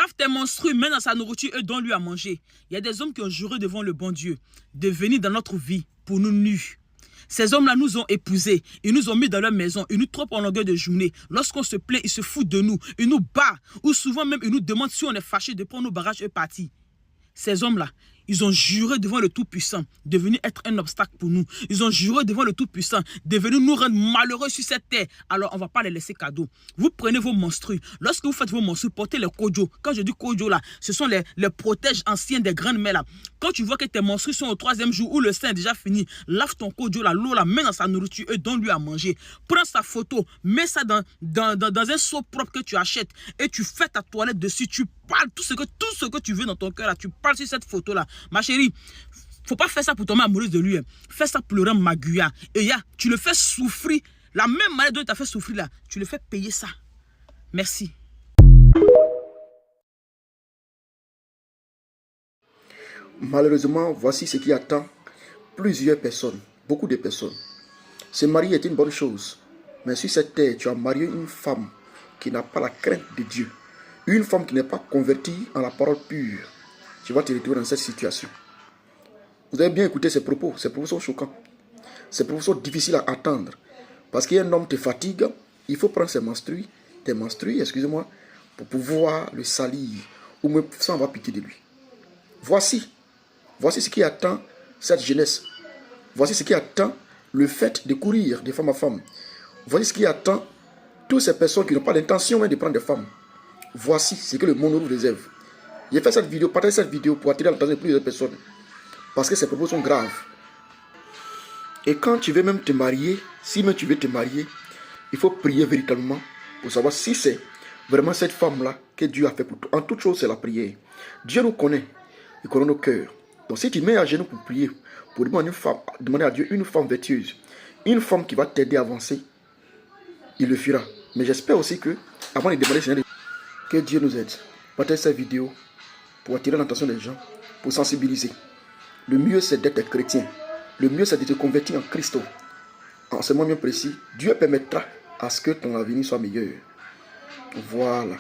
Lave tes menstrues, mets dans sa nourriture et donne-lui à manger. Il y a des hommes qui ont juré devant le bon Dieu de venir dans notre vie pour nous nus. Ces hommes-là nous ont épousés, ils nous ont mis dans leur maison, ils nous trompent en longueur de journée. Lorsqu'on se plaint, ils se foutent de nous, ils nous battent, ou souvent même ils nous demandent si on est fâché de prendre nos bagages et partir. Ces hommes-là, ils ont juré devant le Tout-Puissant de venir être un obstacle pour nous. Ils ont juré devant le Tout-Puissant de venir nous rendre malheureux sur cette terre. Alors, on ne va pas les laisser cadeau. Vous prenez vos menstrues. Lorsque vous faites vos menstrues, portez les kojo. Quand je dis kojo, là, ce sont les protèges anciens des grandes mères. Là. Quand tu vois que tes menstrues sont au 3e jour où le sein est déjà fini, lave ton kojo, là, l'eau, là, mets dans sa nourriture et donne-lui à manger. Prends sa photo, mets ça dans un seau propre que tu achètes et tu fais ta toilette dessus. Tu parles tout ce que tu veux dans ton cœur. Là. Tu parles sur cette photo-là. Ma chérie, faut pas faire ça pour tomber amoureuse de lui. Hein. Fais ça pour le rendre maguya. Et tu le fais souffrir. La même manière dont tu as fait souffrir là, tu le fais payer ça. Merci. Malheureusement, voici ce qui attend plusieurs personnes, beaucoup de personnes. Se marier est une bonne chose. Mais sur cette terre, tu as marié une femme qui n'a pas la crainte de Dieu. Une femme qui n'est pas convertie en la parole pure. Tu vas te retrouver dans cette situation. Vous avez bien écouté ces propos sont choquants. Ces propos sont difficiles à attendre. Parce qu'un homme te fatigue, il faut prendre tes menstrues, excusez-moi, pour pouvoir le salir, ou même sans avoir pitié de lui. Voici ce qui attend cette jeunesse. Voici ce qui attend le fait de courir de femme à femme. Voici ce qui attend toutes ces personnes qui n'ont pas l'intention de prendre des femmes. Voici ce que le monde nous réserve. J'ai fait cette vidéo, partagé cette vidéo pour attirer l'attention de plusieurs personnes. Parce que ces propos sont graves. Et quand tu veux même te marier, si même tu veux te marier, il faut prier véritablement pour savoir si c'est vraiment cette femme-là que Dieu a fait pour toi. En toute chose, c'est la prière. Dieu nous connaît. Il connaît nos cœurs. Donc si tu mets à genoux pour prier, pour demander à Dieu une femme vertueuse, une femme qui va t'aider à avancer, il le fera. Mais j'espère aussi que, avant de demander Seigneur, que Dieu nous aide. Partagez cette vidéo pour attirer l'attention des gens, pour sensibiliser. Le mieux, c'est d'être chrétien. Le mieux, c'est de te convertir en Christ. En ce moment bien précis, Dieu permettra à ce que ton avenir soit meilleur. Voilà.